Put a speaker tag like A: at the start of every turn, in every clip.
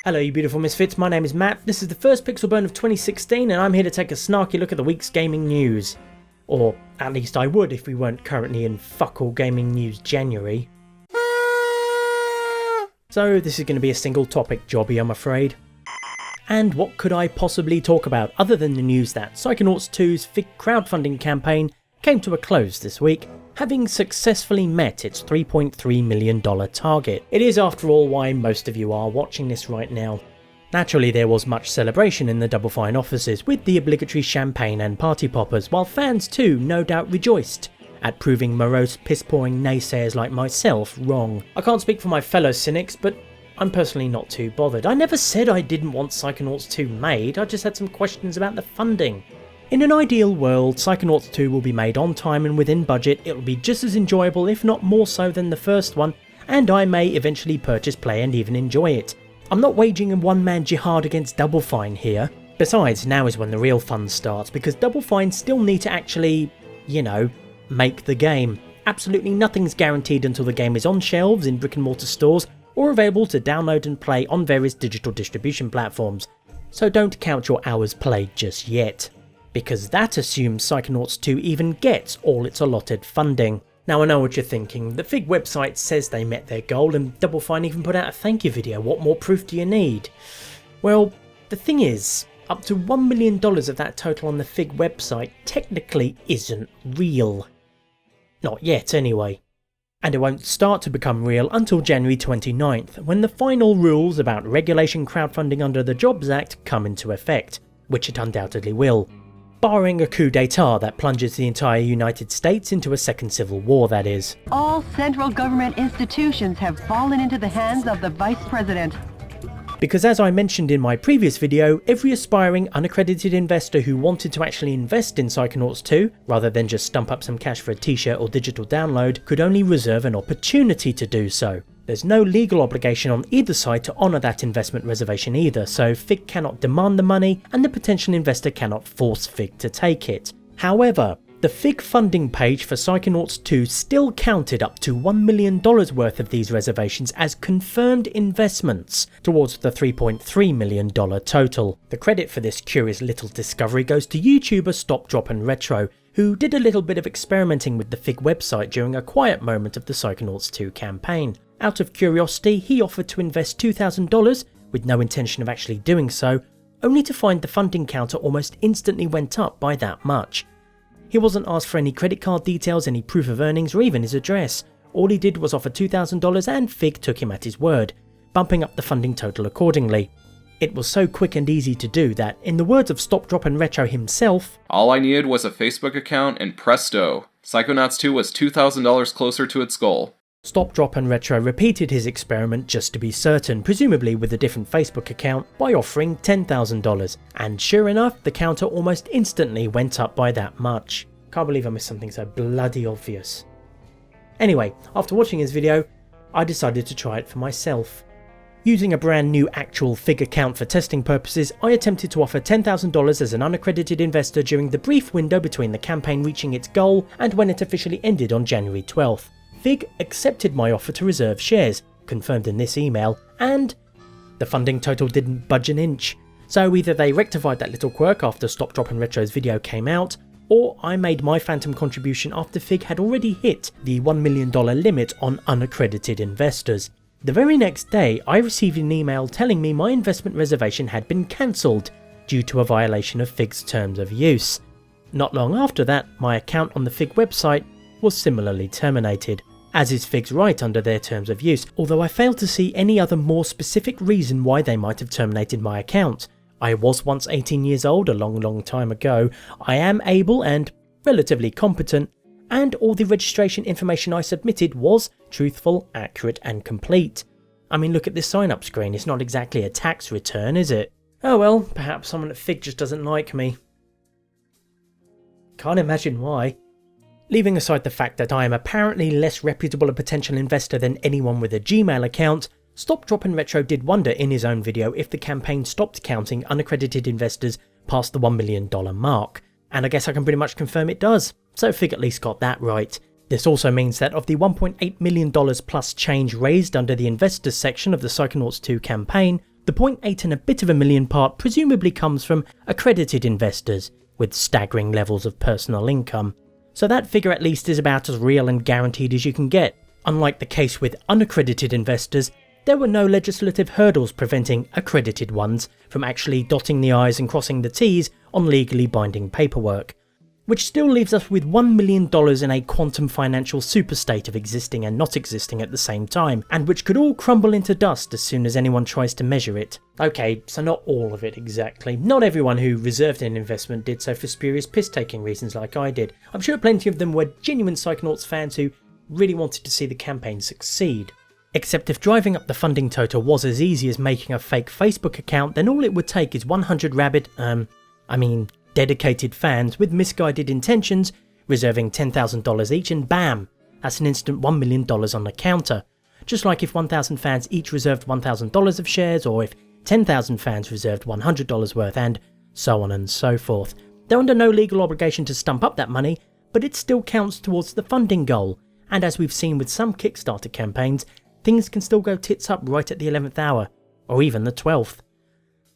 A: Hello you beautiful misfits, my name is Matt, this is the first Pixel Burn of 2016 and I'm here to take a snarky look at the week's gaming news. Or at least I would if we weren't currently in fuck all gaming news January. So this is going to be a single topic jobby, I'm afraid. And what could I possibly talk about other than the news that Psychonauts 2's Fig crowdfunding campaign came to a close this week, having successfully met its $3.3 million target. It is after all why most of you are watching this right now. Naturally there was much celebration in the Double Fine offices with the obligatory champagne and party poppers, while fans too no doubt rejoiced at proving morose piss-pouring naysayers like myself wrong. I can't speak for my fellow cynics, but I'm personally not too bothered. I never said I didn't want Psychonauts 2 made, I just had some questions about the funding. In an ideal world, Psychonauts 2 will be made on time and within budget, it will be just as enjoyable if not more so than the first one, and I may eventually purchase play and even enjoy it. I'm not waging a one-man jihad against Double Fine here. Besides, now is when the real fun starts, because Double Fine still need to actually, make the game. Absolutely nothing's guaranteed until the game is on shelves in brick and mortar stores, or available to download and play on various digital distribution platforms. So don't count your hours played just yet, because that assumes Psychonauts 2 even gets all its allotted funding. Now I know what you're thinking, the Fig website says they met their goal and Double Fine even put out a thank you video, what more proof do you need? Well, the thing is, up to $1 million of that total on the Fig website technically isn't real. Not yet anyway. And it won't start to become real until January 29th, when the final rules about regulation crowdfunding under the Jobs Act come into effect, which it undoubtedly will. Barring a coup d'etat that plunges the entire United States into a second civil war, that is.
B: All central government institutions have fallen into the hands of the Vice President.
A: Because as I mentioned in my previous video, every aspiring unaccredited investor who wanted to actually invest in Psychonauts 2, rather than just stump up some cash for a t-shirt or digital download, could only reserve an opportunity to do so. There's no legal obligation on either side to honour that investment reservation either, so Fig cannot demand the money and the potential investor cannot force Fig to take it. However, the Fig funding page for Psychonauts 2 still counted up to $1 million worth of these reservations as confirmed investments towards the $3.3 million total. The credit for this curious little discovery goes to YouTuber Stop, Drop and Retro, who did a little bit of experimenting with the Fig website during a quiet moment of the Psychonauts 2 campaign. Out of curiosity, he offered to invest $2,000 with no intention of actually doing so, only to find the funding counter almost instantly went up by that much. He wasn't asked for any credit card details, any proof of earnings or even his address. All he did was offer $2,000 and Fig took him at his word, bumping up the funding total accordingly. It was so quick and easy to do that, in the words of Stop, Drop and Retro himself,
C: "All I needed was a Facebook account and presto, Psychonauts 2 was $2,000 closer to its goal."
A: Stop, Drop and Retro repeated his experiment just to be certain, presumably with a different Facebook account, by offering $10,000, and sure enough the counter almost instantly went up by that much. Can't believe I missed something so bloody obvious. Anyway, after watching his video, I decided to try it for myself. Using a brand new actual Fig account for testing purposes, I attempted to offer $10,000 as an unaccredited investor during the brief window between the campaign reaching its goal and when it officially ended on January 12th. Fig accepted my offer to reserve shares, confirmed in this email, and the funding total didn't budge an inch. So either they rectified that little quirk after Stop, Drop and Retro's video came out, or I made my phantom contribution after Fig had already hit the $1 million limit on unaccredited investors. The very next day, I received an email telling me my investment reservation had been cancelled due to a violation of Fig's terms of use. Not long after that, my account on the Fig website was similarly terminated, as is Fig's right under their terms of use, although I failed to see any other more specific reason why they might have terminated my account. I was once 18 years old a long time ago, I am able and relatively competent, and all the registration information I submitted was truthful, accurate and complete. I mean, look at this sign up screen, it's not exactly a tax return, is it? Oh well, perhaps someone at Fig just doesn't like me. Can't imagine why. Leaving aside the fact that I am apparently less reputable a potential investor than anyone with a Gmail account, Stop, Drop and Retro did wonder in his own video if the campaign stopped counting unaccredited investors past the $1 million mark, and I guess I can pretty much confirm it does, so Fig at least got that right. This also means that of the $1.8 million plus change raised under the investors section of the Psychonauts 2 campaign, The 0.8 and a bit of a million part presumably comes from accredited investors with staggering levels of personal income. So that figure at least is about as real and guaranteed as you can get. Unlike the case with unaccredited investors, there were no legislative hurdles preventing accredited ones from actually dotting the I's and crossing the T's on legally binding paperwork. Which still leaves us with $1 million in a quantum financial superstate of existing and not existing at the same time, and which could all crumble into dust as soon as anyone tries to measure it. Okay, so not all of it exactly. Not everyone who reserved an investment did so for spurious piss-taking reasons like I did. I'm sure plenty of them were genuine Psychonauts fans who really wanted to see the campaign succeed. Except if driving up the funding total was as easy as making a fake Facebook account, then all it would take is 100 rabid, dedicated fans with misguided intentions reserving $10,000 each, and bam, that's an instant $1 million on the counter. Just like if 1,000 fans each reserved $1,000 of shares, or if 10,000 fans reserved $100 worth, and so on and so forth. They're under no legal obligation to stump up that money, but it still counts towards the funding goal, and as we've seen with some Kickstarter campaigns, things can still go tits up right at the 11th hour, or even the 12th.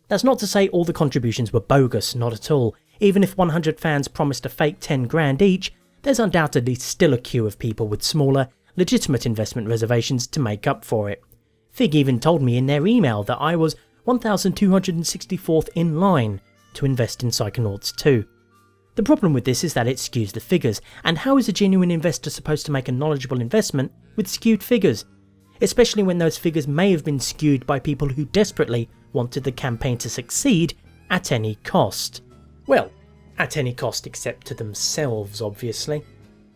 A: That's not to say all the contributions were bogus, not at all. Even if 100 fans promised a fake 10 grand each, there's undoubtedly still a queue of people with smaller, legitimate investment reservations to make up for it. Fig even told me in their email that I was 1,264th in line to invest in Psychonauts 2. The problem with this is that it skews the figures, and how is a genuine investor supposed to make a knowledgeable investment with skewed figures? Especially when those figures may have been skewed by people who desperately wanted the campaign to succeed at any cost. Well, at any cost except to themselves, obviously.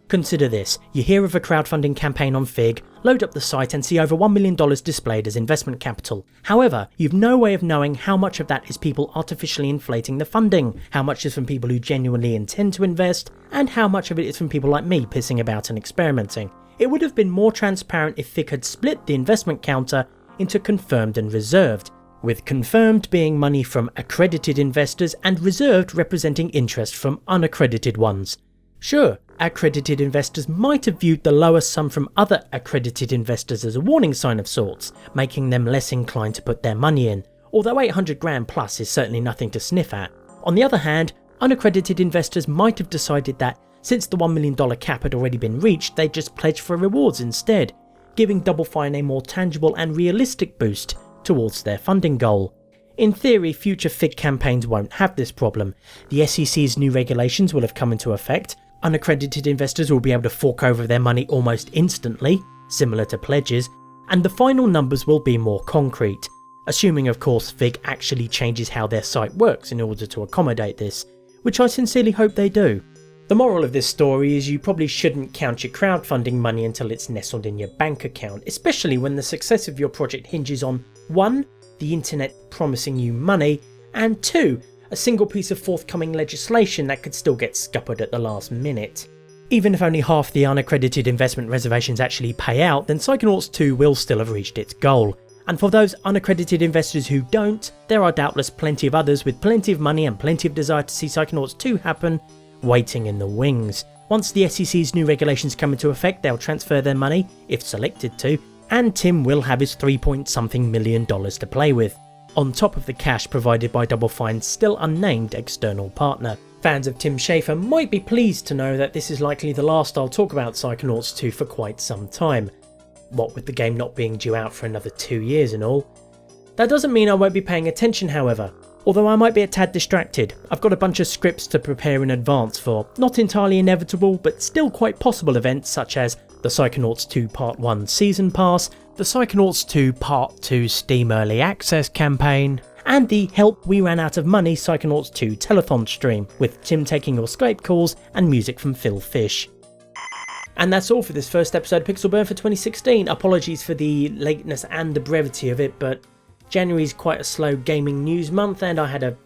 A: Consider this: you hear of a crowdfunding campaign on Fig, load up the site and see over $1 million displayed as investment capital. However, you've no way of knowing how much of that is people artificially inflating the funding, how much is from people who genuinely intend to invest, and how much of it is from people like me pissing about and experimenting. It would have been more transparent if Fig had split the investment counter into confirmed and reserved, with confirmed being money from accredited investors and reserved representing interest from unaccredited ones. Sure, accredited investors might have viewed the lower sum from other accredited investors as a warning sign of sorts, making them less inclined to put their money in, although 800 grand plus is certainly nothing to sniff at. On the other hand, unaccredited investors might have decided that since the $1 million cap had already been reached, they'd just pledge for rewards instead, giving Double Fine a more tangible and realistic boost towards their funding goal. In theory, future Fig campaigns won't have this problem. The SEC's new regulations will have come into effect, unaccredited investors will be able to fork over their money almost instantly, similar to pledges, and the final numbers will be more concrete, assuming of course Fig actually changes how their site works in order to accommodate this, which I sincerely hope they do. The moral of this story is you probably shouldn't count your crowdfunding money until it's nestled in your bank account, especially when the success of your project hinges on 1. The internet promising you money, and 2. A single piece of forthcoming legislation that could still get scuppered at the last minute. Even if only half the unaccredited investment reservations actually pay out, then Psychonauts 2 will still have reached its goal. And for those unaccredited investors who don't, there are doubtless plenty of others with plenty of money and plenty of desire to see Psychonauts 2 happen, waiting in the wings. Once the SEC's new regulations come into effect, they'll transfer their money, if selected to, and Tim will have his $3-point-something million to play with, on top of the cash provided by Double Fine's still unnamed external partner. Fans of Tim Schafer might be pleased to know that this is likely the last I'll talk about Psychonauts 2 for quite some time, what with the game not being due out for another 2 years and all. That doesn't mean I won't be paying attention, however, although I might be a tad distracted. I've got a bunch of scripts to prepare in advance for not entirely inevitable but still quite possible events such as the Psychonauts 2 Part 1 Season Pass, the Psychonauts 2 Part 2 Steam Early Access campaign, and the Help We Ran Out of Money Psychonauts 2 telethon stream, with Tim taking your Skype calls and music from Phil Fish. And that's all for this first episode of Pixel Burn for 2016. Apologies for the lateness and the brevity of it, but January's quite a slow gaming news month and I had a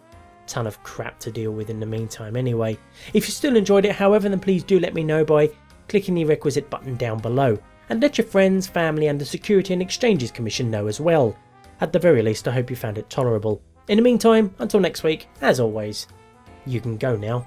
A: ton of crap to deal with in the meantime anyway. If you still enjoyed it, however, then please do let me know by clicking the requisite button down below, and let your friends, family and the Security and Exchanges Commission know as well. At the very least, I hope you found it tolerable. In the meantime, until next week, as always, you can go now.